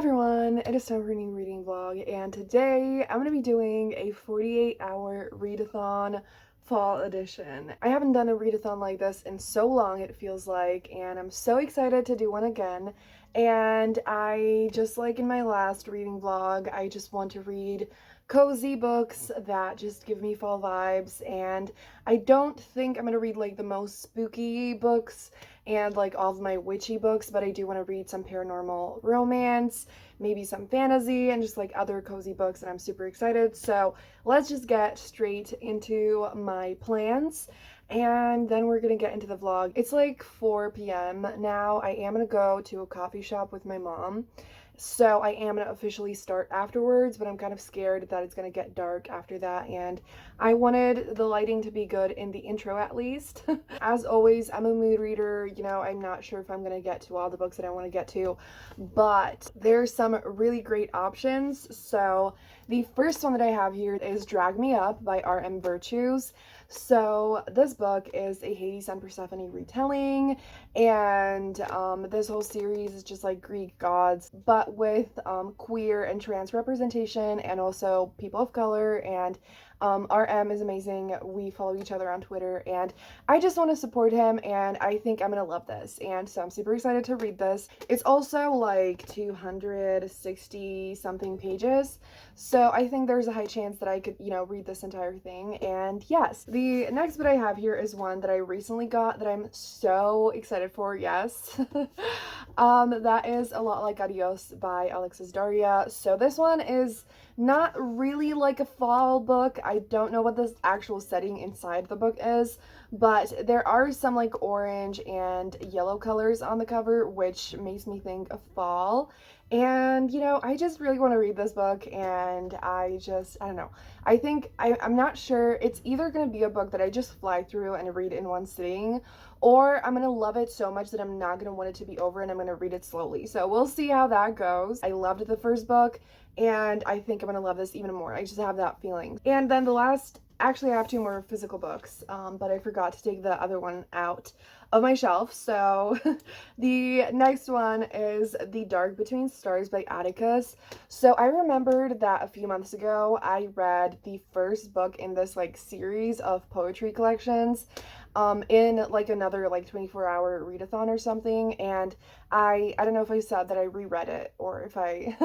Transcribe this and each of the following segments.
Everyone, it is time for a new reading vlog, and today I'm going to be doing a 48-hour readathon fall edition. I haven't done a readathon like this in so long, it feels like, and I'm so excited to do one again. And I, just like in my last reading vlog, I just want to read cozy books that just give me fall vibes, and I don't think I'm gonna read like the most spooky books and like all of my witchy books, but I do want to read some paranormal romance, maybe some fantasy, and just like other cozy books, and I'm super excited. So let's just get straight into my plans, and then we're gonna get into the vlog. It's like 4 p.m. now. I am gonna go to a coffee shop with my mom, so I am gonna officially start afterwards, but I'm kind of scared that it's gonna get dark after that, and I wanted the lighting to be good in the intro at least. As always, I'm a mood reader. You know, I'm not sure if I'm gonna get to all the books that I want to get to, but there's some really great options. So the first one that I have here is Drag Me Up by R.M. Virtues. So this book is a Hades and Persephone retelling, and this whole series is just like Greek gods, but with queer and trans representation, and also people of color. And RM is amazing. We follow each other on Twitter, and I just want to support him, and I think I'm gonna love this, and so I'm super excited to read this. It's also like 260 something pages, so I think there's a high chance that I could, you know, read this entire thing. And yes, the next bit I have here is one that I recently got that I'm so excited for. Yes. That is A Lot Like Adiós by Alexis Daria. So this one is not really like a fall book. I don't know what this actual setting inside the book is, but there are some like orange and yellow colors on the cover, which makes me think of fall. And you know, I just really want to read this book, and I don't know. I think I'm not sure. It's either going to be a book that I just fly through and read in one sitting, or I'm going to love it so much that I'm not going to want it to be over and I'm going to read it slowly. So we'll see how that goes. I loved the first book, and I think I'm going to love this even more. I just have that feeling. And then the last, actually I have two more physical books, but I forgot to take the other one out of my shelf. So the next one is The Dark Between Stars by Atticus. So I remembered that a few months ago I read the first book in this like series of poetry collections in like another like 24-hour readathon or something, and I don't know if I said that I reread it or if I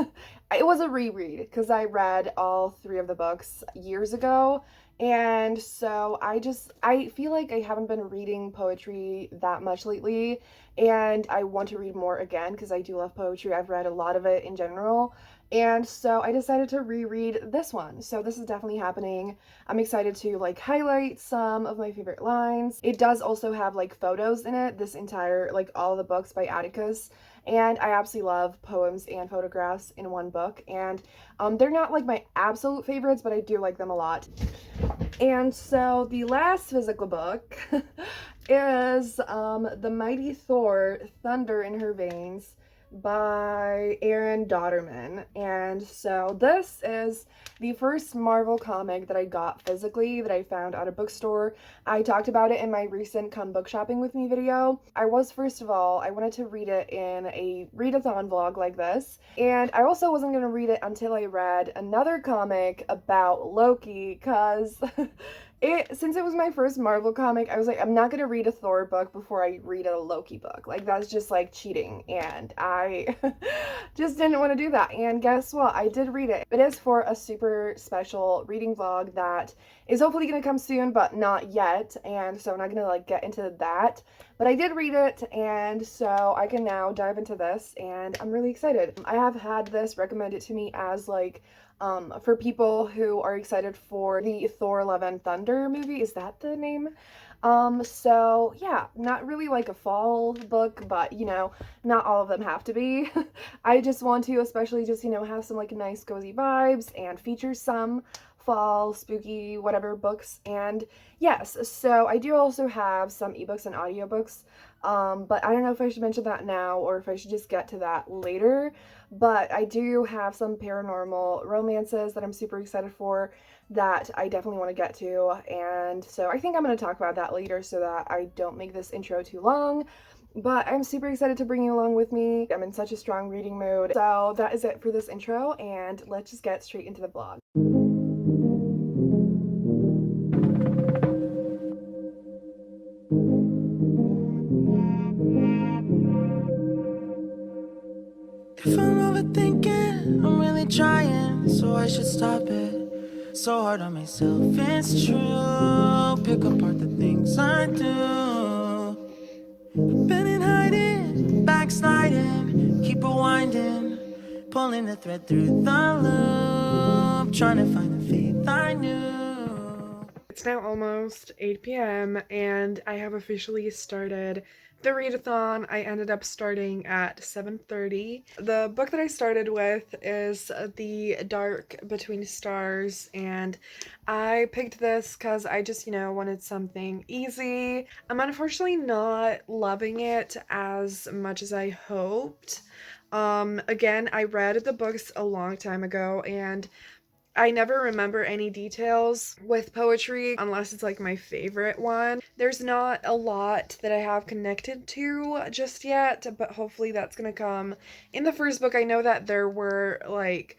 it was a reread, because I read all three of the books years ago. And so I feel like I haven't been reading poetry that much lately, and I want to read more again because I do love poetry. I've read a lot of it in general, and so I decided to reread this one. So this is definitely happening. I'm excited to like highlight some of my favorite lines. It does also have like photos in it, this entire, like all of the books by Atticus. And I absolutely love poems and photographs in one book. And they're not like my absolute favorites, but I do like them a lot. And so the last physical book is The Mighty Thor, Thunder in Her Veins by Aaron Dodderman. And so this is the first Marvel comic that I got physically that I found at a bookstore. I talked about it in my recent Come Book Shopping With Me video. First of all, I wanted to read it in a readathon vlog like this, and I also wasn't going to read it until I read another comic about Loki, because since it was my first Marvel comic, I was like, I'm not gonna read a Thor book before I read a Loki book. Like, that's just like cheating, and I just didn't want to do that. And guess what? I did read it. It is for a super special reading vlog that is hopefully gonna come soon, but not yet, and so I'm not gonna like get into that. But I did read it, and so I can now dive into this, and I'm really excited. I have had this recommended to me as like for people who are excited for the Thor Love and Thunder movie. Is that the name? So yeah, not really like a fall book, but you know, not all of them have to be. I just want to especially just, you know, have some like nice cozy vibes and feature some fall, spooky, whatever books. And yes, so I do also have some ebooks and audiobooks, but I don't know if I should mention that now or if I should just get to that later. But I do have some paranormal romances that I'm super excited for that I definitely want to get to, and so I think I'm going to talk about that later so that I don't make this intro too long. But I'm super excited to bring you along with me. I'm in such a strong reading mood. So that is it for this intro, and let's just get straight into the vlog. If I'm overthinking, I'm really trying, so I should stop it. So hard on myself, it's true. Pick apart the things I do. Been in hiding, backsliding, keep rewinding, pulling the thread through the loop, trying to find the faith I knew. It's now almost 8 p.m. and I have officially started the readathon. I ended up starting at 7:30. The book that I started with is The Dark Between Stars, and I picked this because I just, wanted something easy. I'm unfortunately not loving it as much as I hoped. Again, I read the books a long time ago, and I never remember any details with poetry unless it's like my favorite one. There's not a lot that I have connected to just yet, but hopefully that's gonna come in the first book. I know that there were like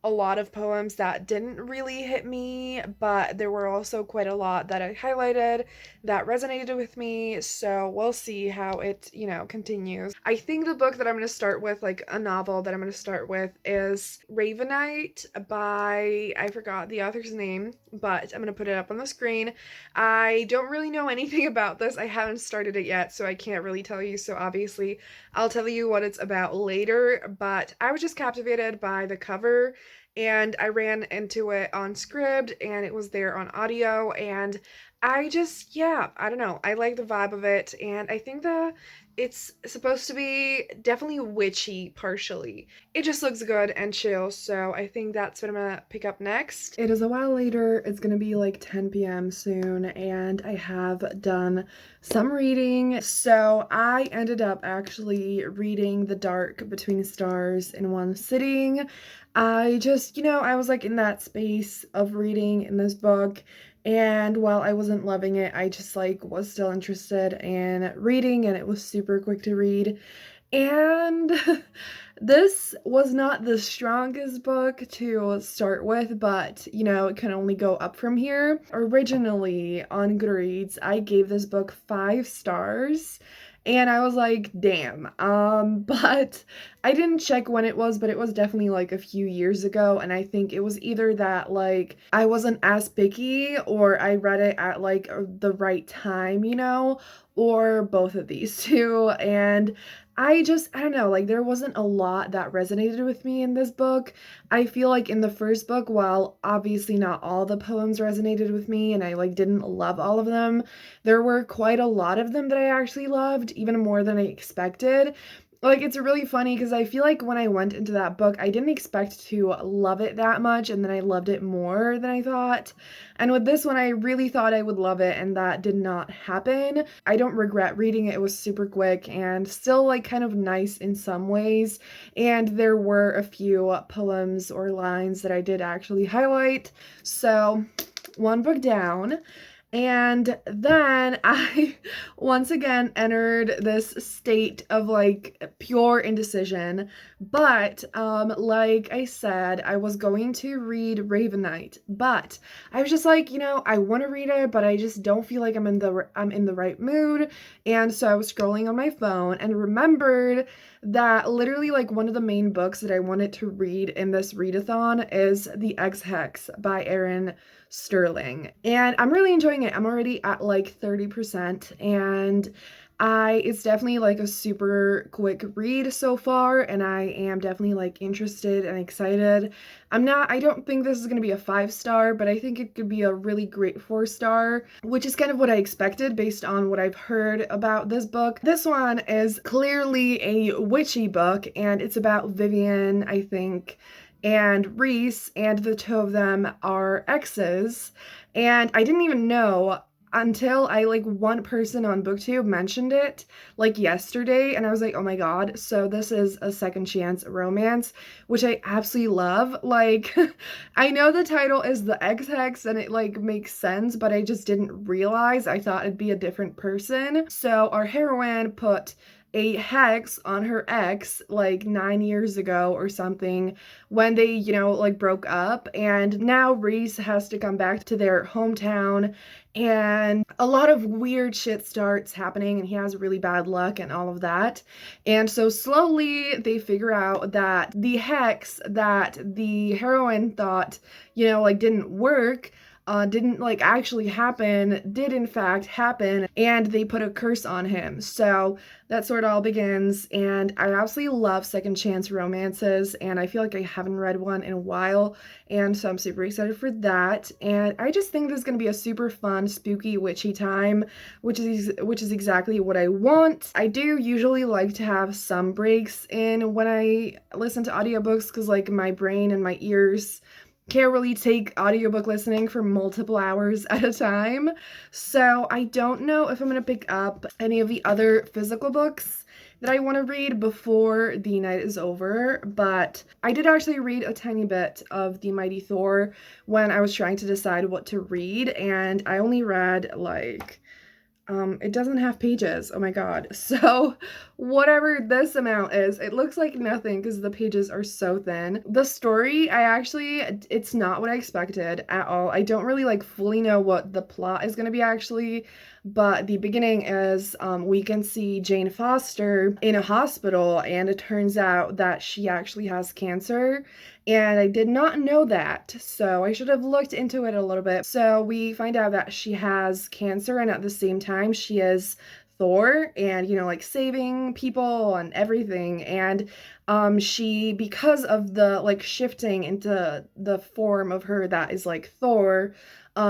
a lot of poems that didn't really hit me, but there were also quite a lot that I highlighted that resonated with me, so we'll see how it, continues. I think the book that I'm going to start with, like a novel that I'm going to start with, is Ravenite by, I forgot the author's name, but I'm going to put it up on the screen. I don't really know anything about this. I haven't started it yet, so I can't really tell you, so obviously I'll tell you what it's about later, but I was just captivated by the cover, and I ran into it on Scribd, and it was there on audio, and I just, yeah, I don't know. I like the vibe of it, and I think that it's supposed to be definitely witchy partially. It just looks good and chill, so I think that's what I'm gonna pick up next. It is a while later. It's gonna be like 10 p.m. soon, and I have done some reading. So I ended up actually reading The Dark Between Stars in one sitting. I just, I was like in that space of reading in this book, and while I wasn't loving it, I just like was still interested in reading, and it was super quick to read. And this was not the strongest book to start with, but it can only go up from here. Originally on Goodreads, I gave this book 5 stars. And I was like, damn. But I didn't check when it was, but it was definitely like a few years ago. And I think it was either that like I wasn't as picky, or I read it at like the right time, or both of these two. And I don't know, like there wasn't a lot that resonated with me in this book. I feel like in the first book, while obviously not all the poems resonated with me and I like didn't love all of them, there were quite a lot of them that I actually loved, even more than I expected. Like, it's really funny because I feel like when I went into that book, I didn't expect to love it that much, and then I loved it more than I thought. And with this one, I really thought I would love it, and that did not happen. I don't regret reading it. It was super quick and still like kind of nice in some ways. And there were a few poems or lines that I did actually highlight. So, one book down. And then I once again entered this state of like pure indecision. But like I said, I was going to read Ravenite, but I was just like, I want to read it, but I just don't feel like I'm in the right mood. And so I was scrolling on my phone and remembered that literally like one of the main books that I wanted to read in this readathon is The Ex Hex by Erin Sterling. And I'm really enjoying it. I'm already at like 30%, and it's definitely like a super quick read so far, and I am definitely like interested and excited. I don't think this is going to be a 5-star, but I think it could be a really great 4-star, which is kind of what I expected based on what I've heard about this book. This one is clearly a witchy book, and it's about Vivian, I think, and Reese, and the two of them are exes. And I didn't even know until one person on BookTube mentioned it like yesterday, and I was like, oh my god, so this is a second chance romance, which I absolutely love. Like, I know the title is the Ex Hex and it like makes sense, but I just didn't realize. I thought it'd be a different person. So our heroine put a hex on her ex like 9 years ago or something when they, like broke up. And now Reese has to come back to their hometown, and a lot of weird shit starts happening, and he has really bad luck and all of that. And so slowly they figure out that the hex that the heroine thought, didn't work, didn't like actually happen, did in fact happen, and they put a curse on him. So that's where it all begins, and I absolutely love second chance romances, and I feel like I haven't read one in a while, and so I'm super excited for that. And I just think this is going to be a super fun, spooky, witchy time, which is exactly what I want. I do usually like to have some breaks in when I listen to audiobooks, because like my brain and my ears can't really take audiobook listening for multiple hours at a time. So I don't know if I'm going to pick up any of the other physical books that I want to read before the night is over, but I did actually read a tiny bit of The Mighty Thor when I was trying to decide what to read, and I only read like it doesn't have pages. Oh my god. So whatever this amount is, it looks like nothing because the pages are so thin. The story, it's not what I expected at all. I don't really like fully know what the plot is going to be actually, but the beginning is we can see Jane Foster in a hospital, and it turns out that she actually has cancer. And I did not know that, so I should have looked into it a little bit. So we find out that she has cancer, and at the same time she is Thor, and like saving people and everything. And she, because of the like shifting into the form of her that is like Thor,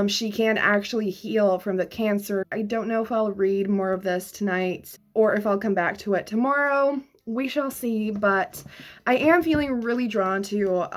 she can actually heal from the cancer. I don't know if I'll read more of this tonight or if I'll come back to it tomorrow. We shall see, but I am feeling really drawn to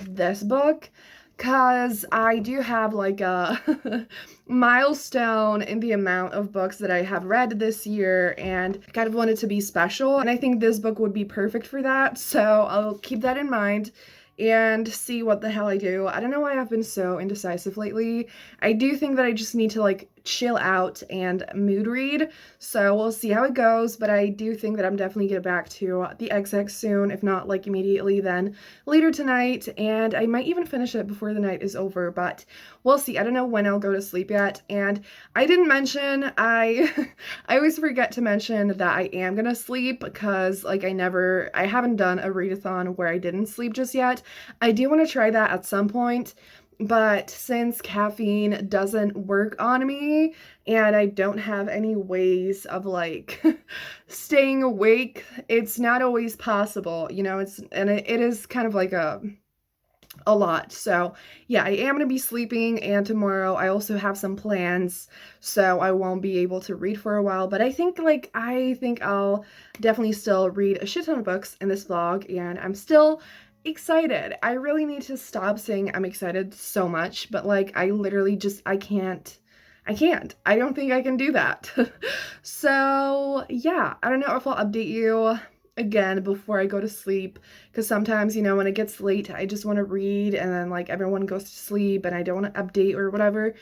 this book because I do have like a milestone in the amount of books that I have read this year, and kind of want it to be special, and I think this book would be perfect for that, so I'll keep that in mind and see what the hell I do. I don't know why I've been so indecisive lately. I do think that I just need to like chill out and mood read, so we'll see how it goes, but I do think that I'm definitely get back to the Ex Hex soon, if not like immediately, then later tonight, and I might even finish it before the night is over, but we'll see. I don't know when I'll go to sleep yet. And I didn't mention, I always forget to mention that I am gonna sleep, because like I haven't done a readathon where I didn't sleep just yet. I do want to try that at some point, but since caffeine doesn't work on me and I don't have any ways of like staying awake, it's not always possible, it is kind of like a lot. So yeah, I am gonna be sleeping, and tomorrow I also have some plans, so I won't be able to read for a while, but I think I'll definitely still read a shit ton of books in this vlog, and I'm still excited. I really need to stop saying I'm excited so much, but like I literally just I can't. I don't think I can do that. So yeah, I don't know if I'll update you again before I go to sleep, because sometimes, when it gets late, I just want to read, and then like everyone goes to sleep and I don't want to update or whatever.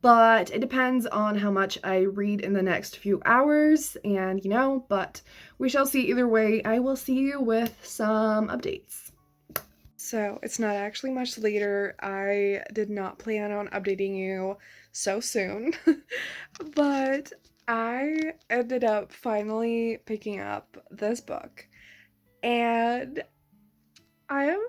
But it depends on how much I read in the next few hours, and but we shall see. Either way, I will see you with some updates. So it's not actually much later. I did not plan on updating you so soon, but I ended up finally picking up this book, and I am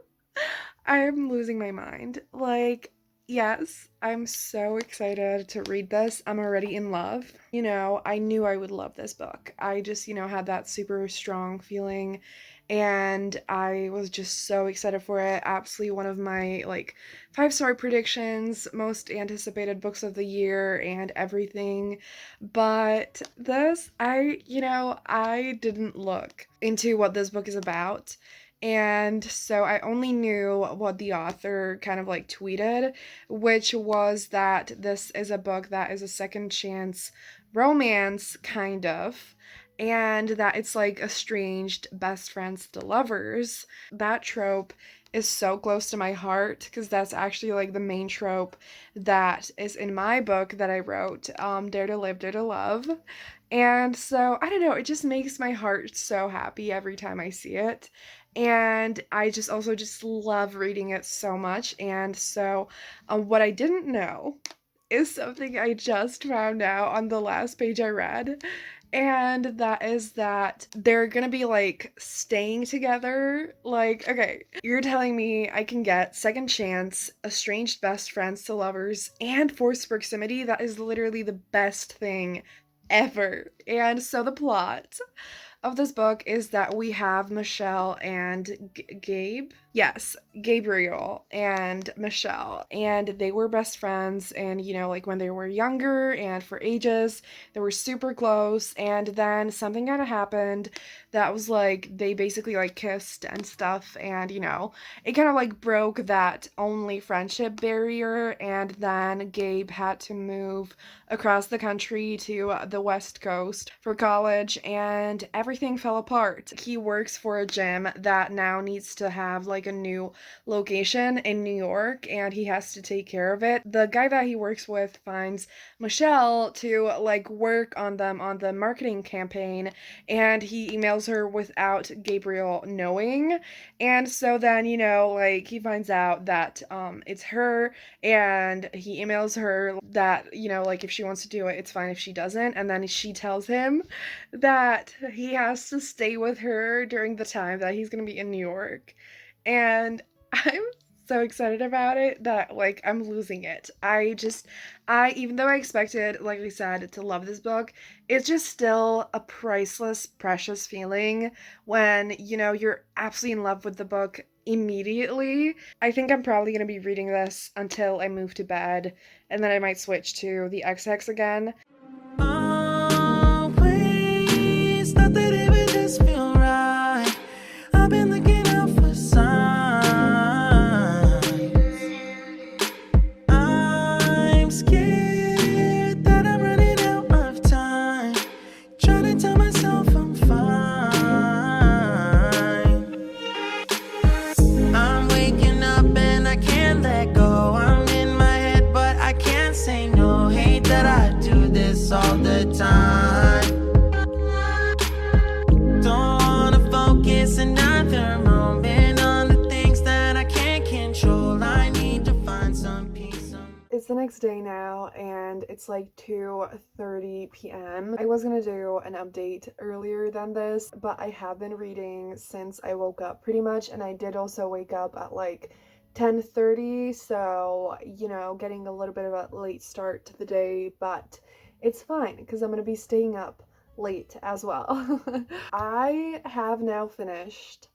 I am losing my mind. Like, yes, I'm so excited to read this. I'm already in love. I knew I would love this book. I just, had that super strong feeling, and I was just so excited for it. Absolutely one of my like 5-star predictions, most anticipated books of the year and everything. But this, I didn't look into what this book is about, And so I only knew what the author kind of like tweeted, which was that this is a book that is a second chance romance, kind of, and that it's like estranged best friends to lovers. That trope is so close to my heart because that's actually like the main trope that is in my book that I wrote, Dare to Live, Dare to Love. And so I don't know, it just makes my heart so happy every time I see it. And I just also just love reading it so much. And so what I didn't know is something I just found out on the last page I read. And that is that they're gonna be like staying together. Like, okay, you're telling me I can get second chance, estranged best friends to lovers, and forced proximity? That is literally the best thing ever. And so the plot of this book is that we have Michelle and Gabe. Yes, Gabriel and Michelle. And they were best friends, and like when they were younger and for ages, they were super close. And then something kind of happened that was like they basically like kissed and stuff, and it kind of like broke that only friendship barrier. And then Gabe had to move across the country to the West Coast for college, and everything fell apart. He works for a gym that now needs to have like a new location in New York, and he has to take care of it. The guy that he works with finds Michelle to like work on them on the marketing campaign, and he emails her without Gabriel knowing. And so then, like he finds out that it's her, and he emails her that, like if she wants to do it, it's fine if she doesn't. And then she tells him that he has to stay with her during the time that he's going to be in New York. And I'm so excited about it that like I'm losing it. Even though I expected, like I said, to love this book, it's just still a priceless, precious feeling when, you're absolutely in love with the book immediately. I think I'm probably going to be reading this until I move to bed, and then I might switch to the Ex Hex again. Always thought that it would just feel right. I've been looking out for signs. I'm scared that I'm running out of time. Trying to tell myself I'm fine. I'm waking up and I can't let go. I'm in my head, but I can't say no. Hate that I do this all the time. Don't wanna focus another moment on the things that I can't control. I need to find some peace. It's the next day now, and it's like 2:30 p.m. I was gonna do an update earlier than this, but I have been reading since I woke up pretty much, and I did also wake up at like 10:30, so getting a little bit of a late start to the day, but it's fine because I'm gonna be staying up late as well. I have now finished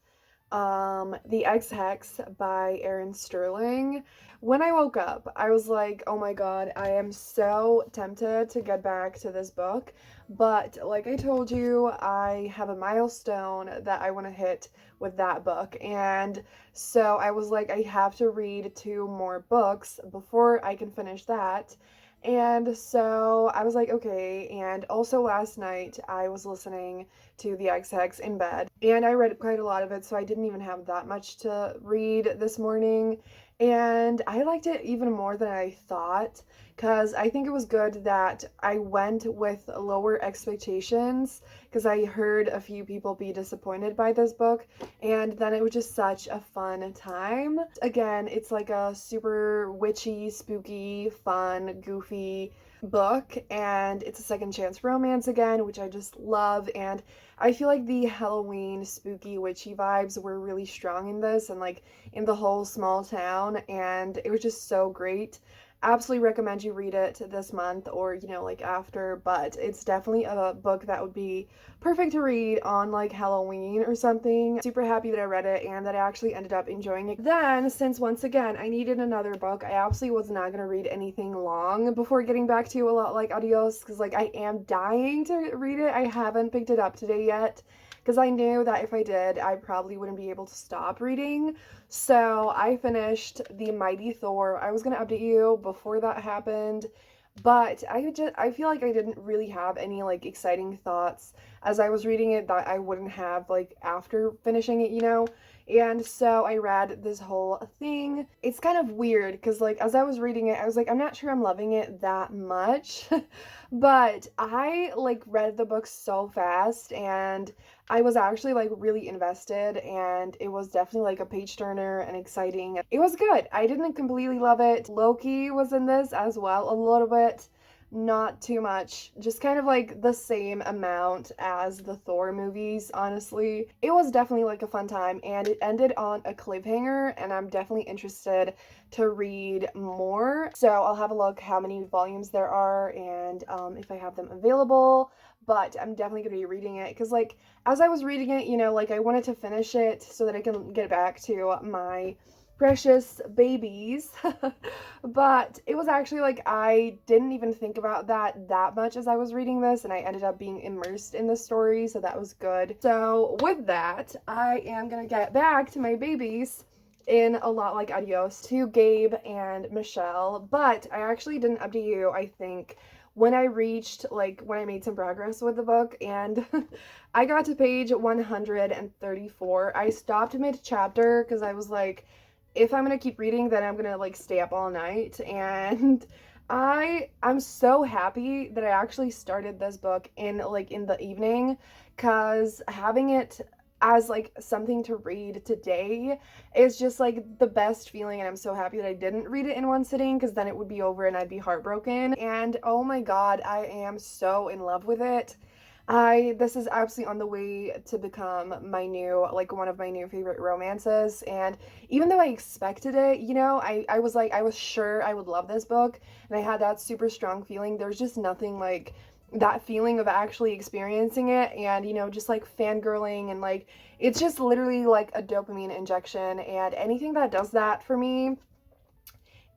The Ex Hex by Erin Sterling. When I woke up, I was like, oh my god, I am so tempted to get back to this book. But like I told you, I have a milestone that I want to hit with that book. And so I was like, I have to read 2 more books before I can finish that. And so I was like, okay. And also last night I was listening to the Ex Hex in bed, and I read quite a lot of it, so I didn't even have that much to read this morning. And I liked it even more than I thought, because I think it was good that I went with lower expectations, because I heard a few people be disappointed by this book, and then it was just such a fun time. Again, it's like a super witchy, spooky, fun, goofy book, and it's a second chance romance again, which I just love. And I feel like the Halloween spooky witchy vibes were really strong in this, and like in the whole small town, and it was just so great. Absolutely recommend you read it this month, or like after, but it's definitely a book that would be perfect to read on like Halloween or something. Super happy that I read it and that I actually ended up enjoying it. Then, since once again I needed another book, I absolutely was not going to read anything long before getting back to A Lot Like Adiós, because like I am dying to read it. I haven't picked it up today yet, because I knew that if I did, I probably wouldn't be able to stop reading. So I finished The Mighty Thor. I was gonna update you before that happened, but I feel like I didn't really have any like exciting thoughts as I was reading it that I wouldn't have like after finishing it, you know? And so I read this whole thing. It's kind of weird because like as I was reading it, I was like, I'm not sure I'm loving it that much. But I like read the book so fast and I was actually like really invested, and it was definitely like a page turner and exciting. It was good. I didn't completely love it. Loki was in this as well a little bit. Not too much, just kind of like the same amount as the Thor movies, honestly. It was definitely like a fun time, and it ended on a cliffhanger, and I'm definitely interested to read more. So I'll have a look how many volumes there are and if I have them available. But I'm definitely gonna be reading it because, like, as I was reading it, you know, like I wanted to finish it so that I can get back to my precious babies. But it was actually like I didn't even think about that much as I was reading this, and I ended up being immersed in the story, so that was good. So with that, I am gonna get back to my babies in A Lot Like Adiós to Gabe and Michelle. But I actually didn't update you, I think, when I reached, like, when I made some progress with the book, and I got to page 134. I stopped mid-chapter because I was like, if I'm gonna keep reading, then I'm gonna like stay up all night. And I'm so happy that I actually started this book in the evening, because having it as like something to read today is just like the best feeling, and I'm so happy that I didn't read it in one sitting, because then it would be over and I'd be heartbroken. And oh my god, I am so in love with it. This is absolutely on the way to become my new, like, one of my new favorite romances. And even though I expected it, you know, I was like, I was sure I would love this book, and I had that super strong feeling. There's just nothing like that feeling of actually experiencing it, and, you know, just like fangirling, and like, it's just literally like a dopamine injection, and anything that does that for me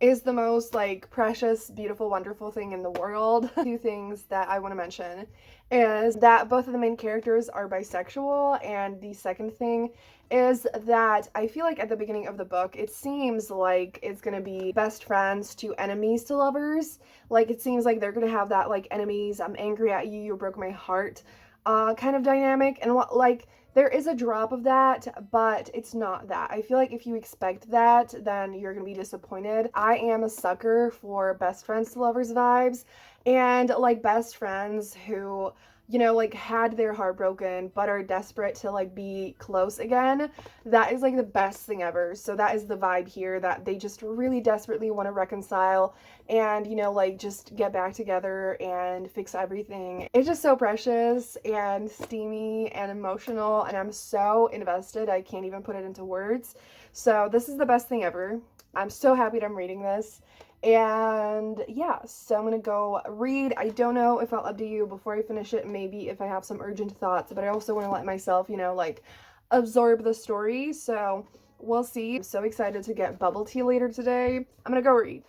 is the most like precious, beautiful, wonderful thing in the world. Two things that I want to mention is that both of the main characters are bisexual, and the second thing is that I feel like at the beginning of the book it seems like it's gonna be best friends to enemies to lovers. Like, it seems like they're gonna have that like enemies, I'm angry at you, you broke my heart kind of dynamic. And what, like, there is a drop of that, but it's not that. I feel like if you expect that, then you're gonna be disappointed. I am a sucker for best friends to lovers vibes, and like best friends who, you know, like had their heart broken but are desperate to like be close again. That is like the best thing ever. So that is the vibe here, that they just really desperately want to reconcile and, you know, like just get back together and fix everything. It's just so precious and steamy and emotional, and I'm so invested I can't even put it into words. So this is the best thing ever. I'm so happy that I'm reading this. And yeah, so I'm gonna go read. I don't know if I'll update you before I finish it, maybe if I have some urgent thoughts, but I also want to let myself, you know, like absorb the story. So we'll see. I'm so excited to get bubble tea later today. I'm gonna go read.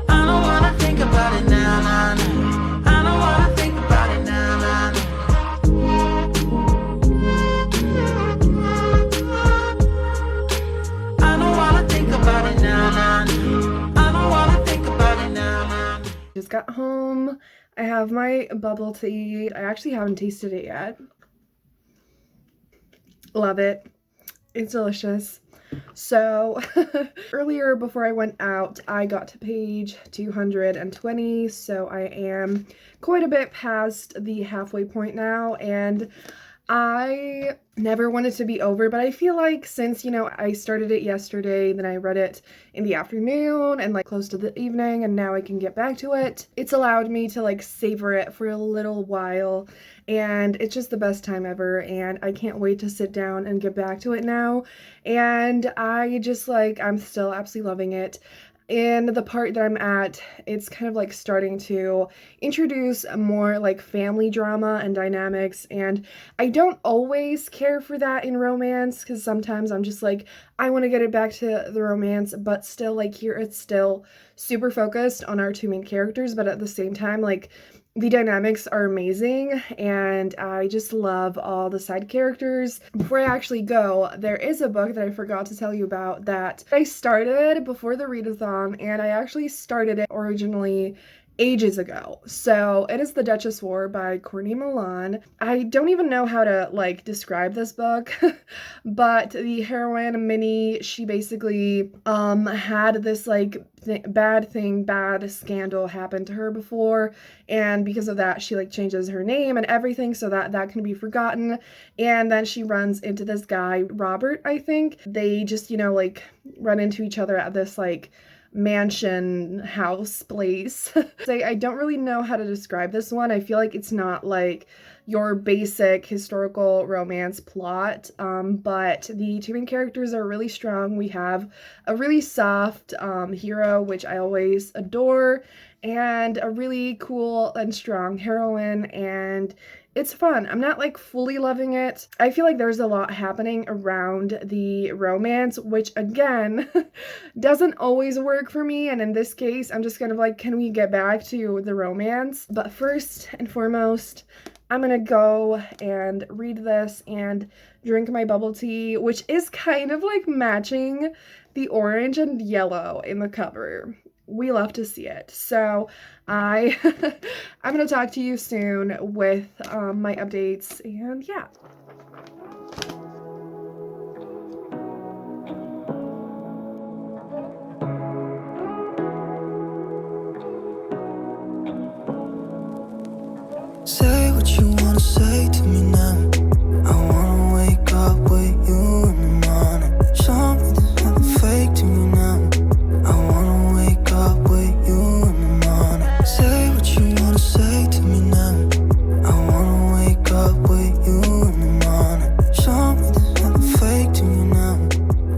I don't wanna think about it now, nah, nah. I don't wanna think about it now, nah, nah. I don't wanna think about it now, nah, nah. I don't wanna think about it now, nah. Just got home. I have my bubble tea. I actually haven't tasted it yet. Love it. It's delicious. So earlier before I went out, I got to page 220, so I am quite a bit past the halfway point now, and I never want it to be over, but I feel like since, you know, I started it yesterday, then I read it in the afternoon and like close to the evening, and now I can get back to it. It's allowed me to like savor it for a little while, and it's just the best time ever, and I can't wait to sit down and get back to it now. And I just like, I'm still absolutely loving it. in the part that I'm at, it's kind of like starting to introduce more like family drama and dynamics, and I don't always care for that in romance because sometimes I'm just like, I want to get it back to the romance, but still, like, here it's still super focused on our two main characters, but at the same time, like, the dynamics are amazing, and I just love all the side characters. Before I actually go, there is a book that I forgot to tell you about that I started before the readathon, and I actually started it originally ages ago. So it is The Duchess War by Courtney Milan. I don't even know how to like describe this book, but the heroine Minnie, she basically had this like bad scandal happen to her before, and because of that she like changes her name and everything so that that can be forgotten. And then she runs into this guy, Robert, I think. They just, you know, like run into each other at this like mansion house place. I don't really know how to describe this one. I feel like it's not like your basic historical romance plot, but the two main characters are really strong. We have a really soft hero, which I always adore, and a really cool and strong heroine, and it's fun. I'm not like fully loving it. I feel like there's a lot happening around the romance, which again doesn't always work for me. And in this case, I'm just kind of like, can we get back to the romance? But first and foremost, I'm gonna go and read this and drink my bubble tea, which is kind of like matching the orange and yellow in the cover. We love to see it. So I I'm gonna talk to you soon with my updates, and yeah. Say what you wanna say to me now. I wanna wake up with you in the morning. Show me there's nothing fake to me now. I wanna wake up with you in the morning. Say what you wanna say to me now. I wanna wake up with you in the morning. Show me there's nothing fake to me now.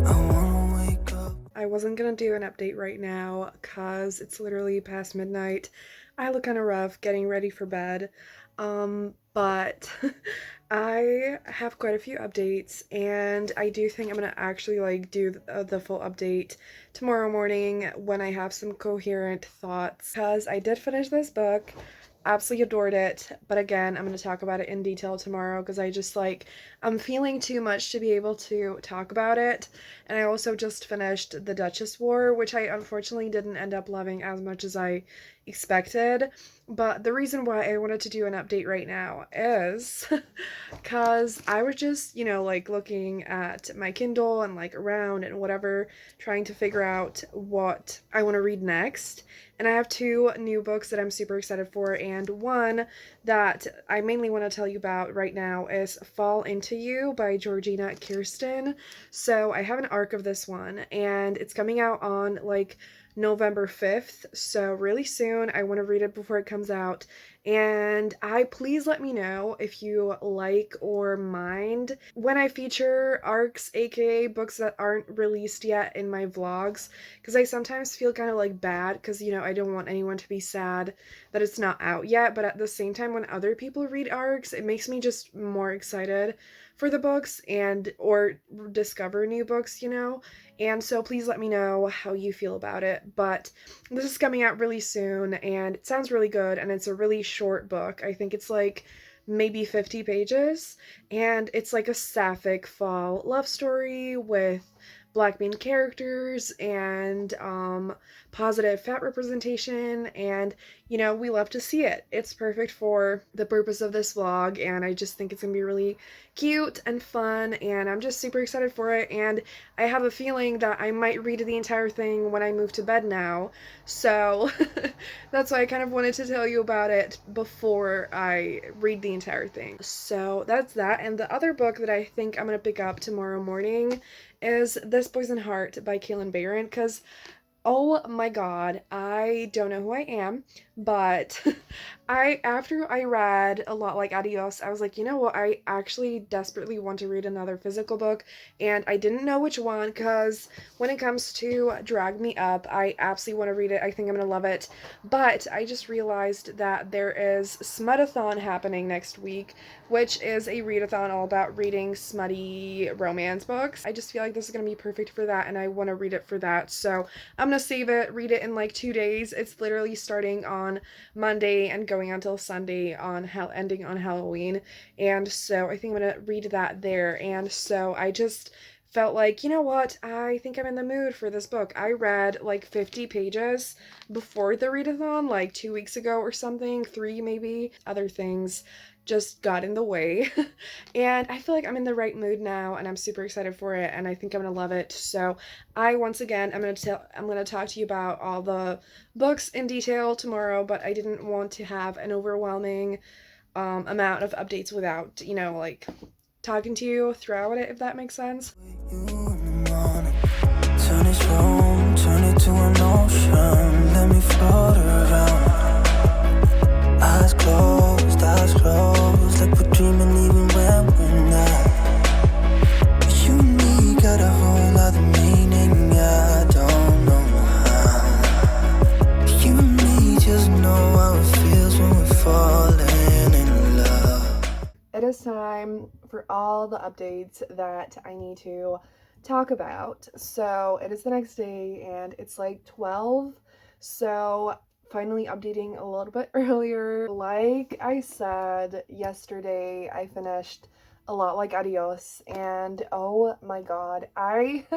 I wanna wake up. I wasn't gonna do an update right now because it's literally past midnight. I look kind of rough getting ready for bed. But I have quite a few updates, and I do think I'm gonna actually like do the full update tomorrow morning when I have some coherent thoughts, because I did finish this book. Absolutely adored it, but again, I'm going to talk about it in detail tomorrow because I just like, I'm feeling too much to be able to talk about it. And I also just finished The Duchess War, which I unfortunately didn't end up loving as much as I expected. But the reason why I wanted to do an update right now is because I was just, you know, like looking at my Kindle and like around and whatever, trying to figure out what I want to read next. And I have two new books that I'm super excited for, and one that I mainly want to tell you about right now is Fall Into You by Georgina Kirsten. So I have an arc of this one, and it's coming out on like November 5th, so really soon. I want to read it before it comes out, and please let me know if you like or mind when I feature arcs, aka books that aren't released yet, in my vlogs, because I sometimes feel kind of like bad because, you know, I don't want anyone to be sad that it's not out yet, but at the same time, when other people read arcs, it makes me just more excited for the books and or discover new books, you know. And so please let me know how you feel about it. But this is coming out really soon, and it sounds really good, and it's a really short book. I think it's like maybe 50 pages, and it's like a sapphic fall love story with black main characters and positive fat representation, and you know, we love to see it. It's perfect for the purpose of this vlog, and I just think it's gonna be really cute and fun, and I'm just super excited for it. And I have a feeling that I might read the entire thing when I move to bed now, so that's why I kind of wanted to tell you about it before I read the entire thing. So that's that. And the other book that I think I'm gonna pick up tomorrow morning is This Poison Heart by Kaylin Barron, because oh my god, I don't know who I am, But after I read A Lot Like Adiós, I was like, you know what? I actually desperately want to read another physical book, and I didn't know which one because when it comes to Drag Me Up, I absolutely want to read it. I think I'm gonna love it. But I just realized that there is Smutathon happening next week, which is a readathon all about reading smutty romance books. I just feel like this is gonna be perfect for that, and I want to read it for that. So I'm gonna save it, read it in like 2 days. It's literally starting on Monday and going until Sunday on ending on Halloween. And so I think I'm gonna read that there. And so I just felt like, you know what? I think I'm in the mood for this book. I read like 50 pages before the readathon, like 2 weeks ago or something, three maybe. Other things just got in the way. And I feel like I'm in the right mood now and I'm super excited for it and I think I'm gonna love it. So once again I'm gonna talk to you about all the books in detail tomorrow, but I didn't want to have an overwhelming amount of updates without, like talking to you throughout it, if that makes sense. Turn this room, turn it to an ocean. Let me float around. Eyes closed, like we're dreaming even when we're not. You and me got a whole other meaning, I don't know how. You and me just know how it feels when we're falling in love. It is time for all the updates that I need to talk about. So it is the next day and it's like 12. So finally updating a little bit earlier. Like I said yesterday, I finished A Lot Like Adiós, and oh my god, I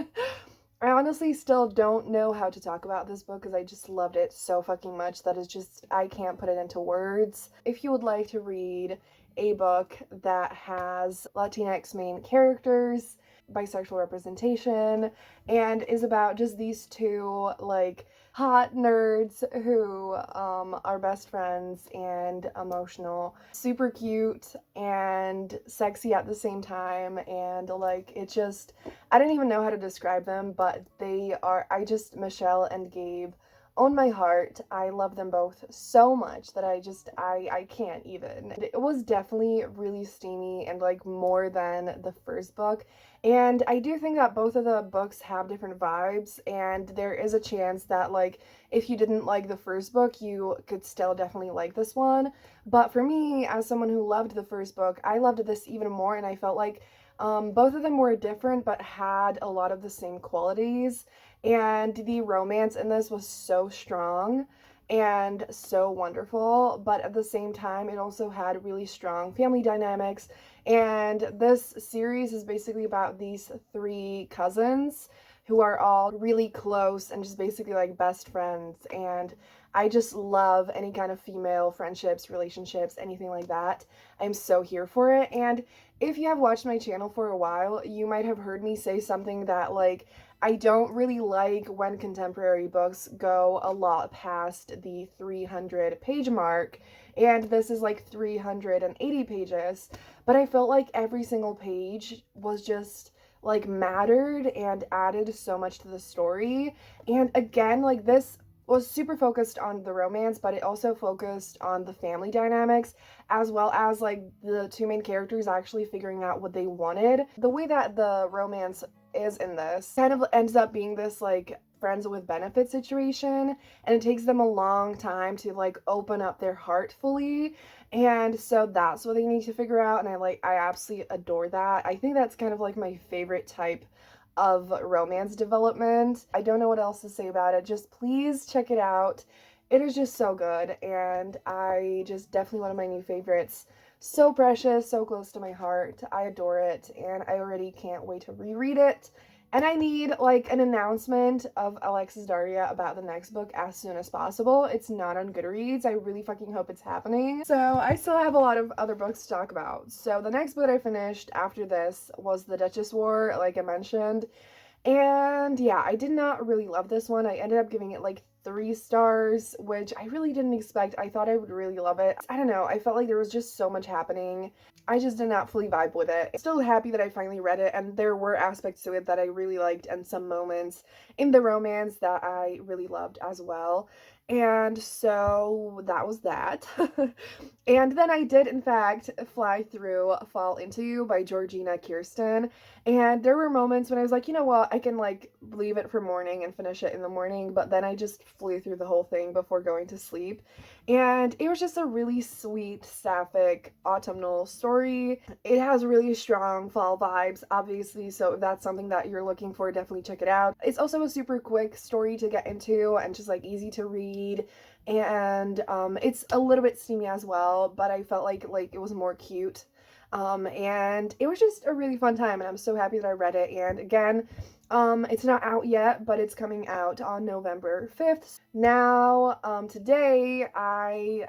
I honestly still don't know how to talk about this book because I just loved it so fucking much that is just, I can't put it into words. If you would like to read a book that has Latinx main characters, bisexual representation, and is about just these two like hot nerds who are best friends and emotional, super cute and sexy at the same time, and like it just, I don't even know how to describe them, but Michelle and Gabe own my heart. I love them both so much that I can't even. It was definitely really steamy and like more than the first book. And I do think that both of the books have different vibes, and there is a chance that like if you didn't like the first book, you could still definitely like this one. But for me, as someone who loved the first book, I loved this even more, and I felt like both of them were different but had a lot of the same qualities, and the romance in this was so strong and so wonderful, but at the same time it also had really strong family dynamics. And this series is basically about these three cousins who are all really close and just basically like best friends, and I just love any kind of female friendships, relationships, anything like that. I'm so here for it. And if you have watched my channel for a while, you might have heard me say something that like I don't really like when contemporary books go a lot past the 300 page mark, and this is like 380 pages, but I felt like every single page was just like mattered and added so much to the story. And again, like this was super focused on the romance, but it also focused on the family dynamics, as well as like the two main characters actually figuring out what they wanted. The way that the romance is in this kind of ends up being this like friends with benefits situation, and it takes them a long time to like open up their heart fully. And so that's what they need to figure out, and I absolutely adore that. I think that's kind of like my favorite type of romance development. I don't know what else to say about it. Just please check it out. It is just so good, and I just definitely one of my new favorites. So precious, so close to my heart. I adore it, and I already can't wait to reread it. And I need like an announcement of Alexis Daria about the next book as soon as possible. It's not on Goodreads. I really fucking hope it's happening. So I still have a lot of other books to talk about. So the next book I finished after this was The Duchess War, like I mentioned. And yeah, I did not really love this one. I ended up giving it like 3 stars, which I really didn't expect. I thought I would really love it. I don't know, I felt like there was just so much happening. I just did not fully vibe with it. Still happy that I finally read it, and there were aspects to it that I really liked and some moments in the romance that I really loved as well. And so that was that. And then I did, in fact, fly through Fall Into You by Georgina Kirsten. And there were moments when I was like, you know what, I can like leave it for morning and finish it in the morning. But then I just flew through the whole thing before going to sleep. And it was just a really sweet, sapphic, autumnal story. It has really strong fall vibes, obviously. So if that's something that you're looking for, definitely check it out. It's also a super quick story to get into and just like easy to read, and it's a little bit steamy as well, but I felt like it was more cute, and it was just a really fun time, and I'm so happy that I read it. And again, it's not out yet, but it's coming out on November 5th. Now, today I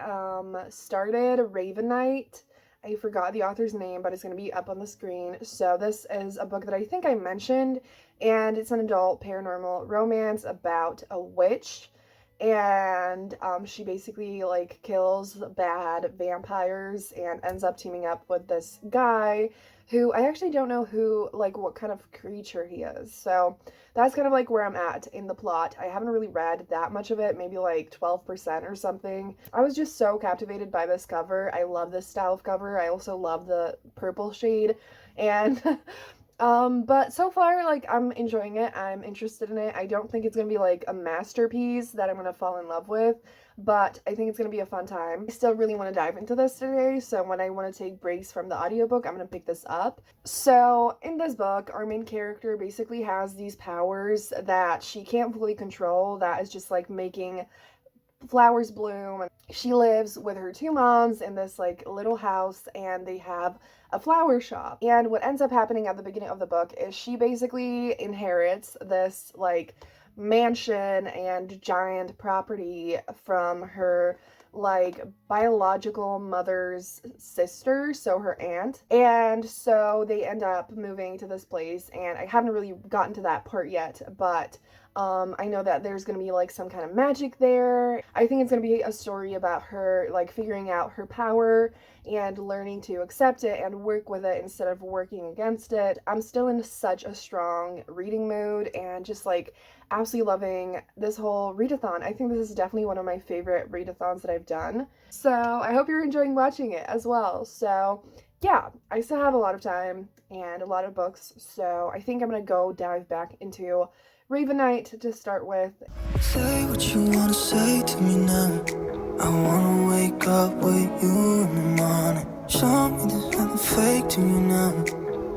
started Raven Knight. I forgot the author's name, but it's going to be up on the screen. So this is a book that I think I mentioned, and it's an adult paranormal romance about a witch, and she basically like kills bad vampires and ends up teaming up with this guy who I actually don't know what kind of creature he is. So that's kind of like where I'm at in the plot. I haven't really read that much of it, maybe like 12% or something. I was just so captivated by this cover. I love this style of cover. I also love the purple shade, and but so far, like, I'm enjoying it. I'm interested in it. I don't think it's gonna be like a masterpiece that I'm gonna fall in love with, but I think it's gonna be a fun time. I still really want to dive into this today, so when I want to take breaks from the audiobook, I'm gonna pick this up. So in this book, our main character basically has these powers that she can't fully control, that is just like making flowers bloom. She lives with her two moms in this like little house, and they have a flower shop. And what ends up happening at the beginning of the book is she basically inherits this like mansion and giant property from her like biological mother's sister, so her aunt. And so they end up moving to this place, and I haven't really gotten to that part yet, but I know that there's gonna be like some kind of magic there. I think it's gonna be a story about her like figuring out her power and learning to accept it and work with it instead of working against it. I'm still in such a strong reading mood and just like absolutely loving this whole readathon. I think this is definitely one of my favorite readathons that I've done. So I hope you're enjoying watching it as well. So yeah, I still have a lot of time and a lot of books, so I think I'm gonna go dive back into Raven Knight to start with. Say what you wanna say to me now. I wanna wake up with you in the morning. Show me there's nothing fake to me now.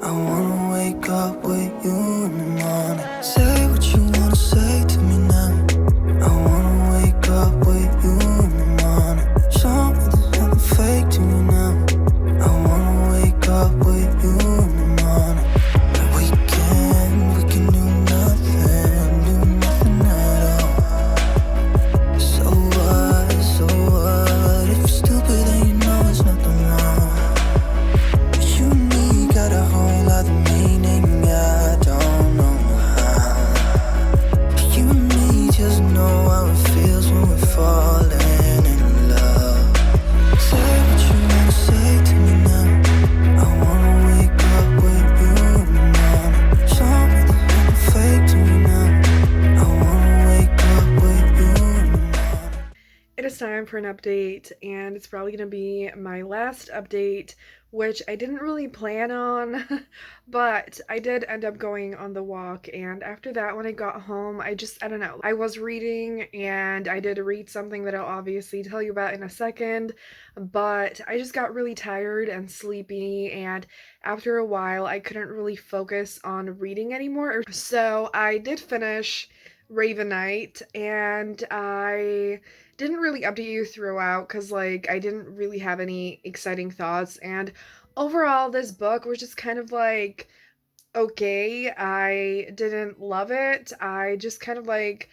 I wanna wake up with you in the morning. Say what you wanna say to me now. I wanna wake up with you in the morning. Show me there's nothing fake to me now. I wanna wake up with you in the morning. We can do nothing at all. So what? If you're stupid, then you know it's nothing wrong. You and me got a whole lot of meaning, I don't know how. You and me just know how it feels when we're falling in love. Say what you wanna say to me now. I wanna wake up with you in the morning. Show me there's nothing fake to me now. I wanna wake up with you in the morning. It is time for an update, and it's probably going to be my last update, which I didn't really plan on, but I did end up going on the walk, and after that, when I got home, I don't know, I was reading, and I did read something that I'll obviously tell you about in a second, but I just got really tired and sleepy, and after a while, I couldn't really focus on reading anymore, so I did finish Raven Knight, and I didn't really update you throughout because like I didn't really have any exciting thoughts, and overall this book was just kind of like okay. I didn't love it. I just kind of like,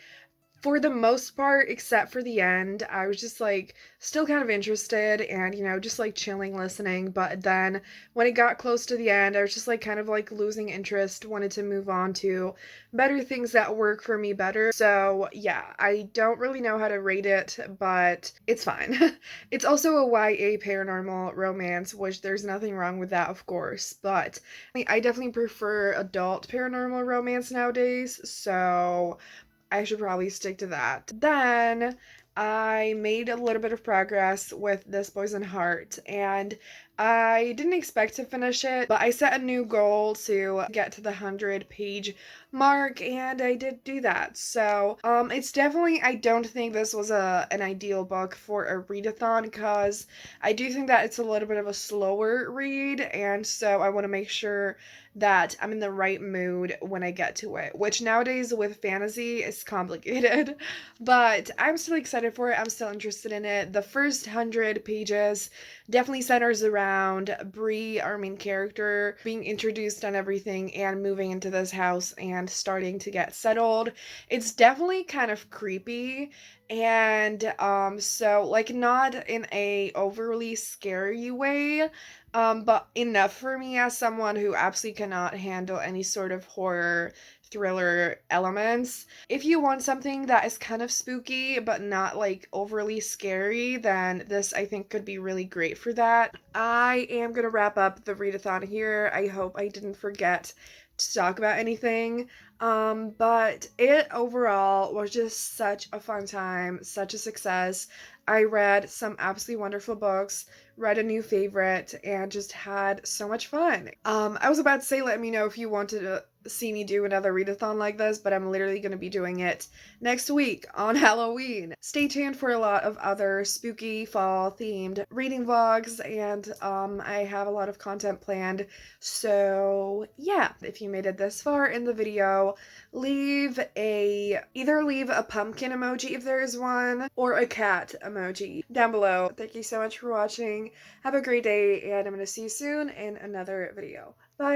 for the most part, except for the end, I was just like still kind of interested and, just like chilling, listening. But then when it got close to the end, I was just like kind of like losing interest, wanted to move on to better things that work for me better. So yeah, I don't really know how to rate it, but it's fine. It's also a YA paranormal romance, which there's nothing wrong with that, of course. But I definitely prefer adult paranormal romance nowadays. So I should probably stick to that. Then I made a little bit of progress with This Poison Heart, and I didn't expect to finish it, but I set a new goal to get to the 100-page mark, and I did do that. So, it's definitely, I don't think this was an ideal book for a readathon, because I do think that it's a little bit of a slower read, and so I want to make sure that I'm in the right mood when I get to it, which nowadays with fantasy is complicated. But I'm still excited for it. I'm still interested in it. The first 100 pages definitely centers around Bree, our main character, being introduced on everything and moving into this house and starting to get settled. It's definitely kind of creepy, and so like not in a overly scary way, but enough for me as someone who absolutely cannot handle any sort of horror thriller elements. If you want something that is kind of spooky but not like overly scary, then this I think could be really great for that. I am gonna wrap up the readathon here. I hope I didn't forget to talk about anything. But it overall was just such a fun time, such a success. I read some absolutely wonderful books, read a new favorite, and just had so much fun. I was about to say, let me know if you wanted to see me do another readathon like this, but I'm literally going to be doing it next week on Halloween. Stay tuned for a lot of other spooky fall themed reading vlogs, and I have a lot of content planned. So yeah, if you made it this far in the video, either leave a pumpkin emoji if there is one, or a cat emoji down below. Thank you so much for watching. Have a great day, and I'm going to see you soon in another video. Bye!